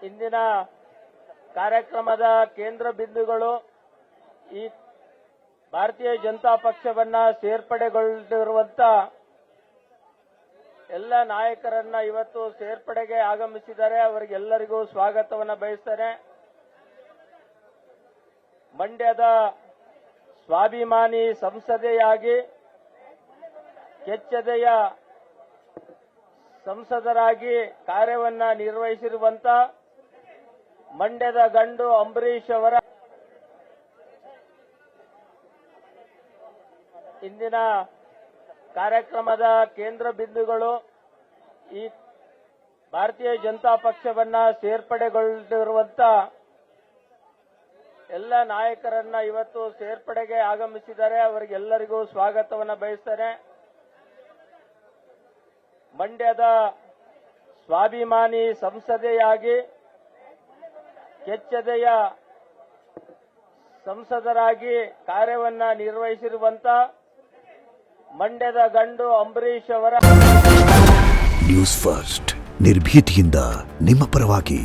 ಇಂದಿನ ಕಾರ್ಯಕ್ರಮದ ಕೇಂದ್ರ ಬಿಂದುಗಳು ಈ ಭಾರತೀಯ ಜನತಾ ಪಕ್ಷವನ್ನ ಸೇರ್ಪಡೆಗೊಂಡಿರುವಂತ ಎಲ್ಲ ನಾಯಕರನ್ನ ಇವತ್ತು ಸೇರ್ಪಡೆಗೆ ಆಗಮಿಸಿದ್ದಾರೆ. ಅವರಿಗೆಲ್ಲರಿಗೂ ಸ್ವಾಗತವನ್ನ ಬಯಸ್ತಾರೆ. ಮಂಡ್ಯದ ಸ್ವಾಭಿಮಾನಿ ಸಂಸದೆಯಾಗಿ ಕೆಚ್ಚೆದೆಯ ಸಂಸದರಾಗಿ ಕಾರ್ಯವನ್ನ ನಿರ್ವಹಿಸಿರುವಂತ ಮಂಡ್ಯದ ಗಂಡು ಅಂಬರೀಶ್ ಅವರ ಇಂದಿನ ಕಾರ್ಯಕ್ರಮದ ಕೇಂದ್ರ ಬಿಂದುಗಳು ಈ ಭಾರತೀಯ ಜನತಾ ಪಕ್ಷವನ್ನ ಸೇರ್ಪಡೆಗೊಂಡಿರುವಂತ ಎಲ್ಲ ನಾಯಕರನ್ನ ಇವತ್ತು ಸೇರ್ಪಡೆಗೆ ಆಗಮಿಸಿದ್ದಾರೆ. ಅವರಿಗೆಲ್ಲರಿಗೂ ಸ್ವಾಗತವನ್ನ ಬಯಸ್ತಾರೆ. ಮಂಡ್ಯದ ಸ್ವಾಭಿಮಾನಿ ಸಂಸದೆಯಾಗಿ ಕೆಚ್ಚೆದೆಯ ಸಂಸದರಾಗಿ ಕಾರ್ಯವನ್ನ ನಿರ್ವಹಿಸಿರುವಂತ ಮಂಡ್ಯದ ಗಂಡು ಅಂಬರೀಶ್ ಅವರ ನ್ಯೂಸ್ ಫಸ್ಟ್ ನಿರ್ಭೀತಿಯಿಂದ ನಿಮ್ಮ ಪರವಾಗಿ.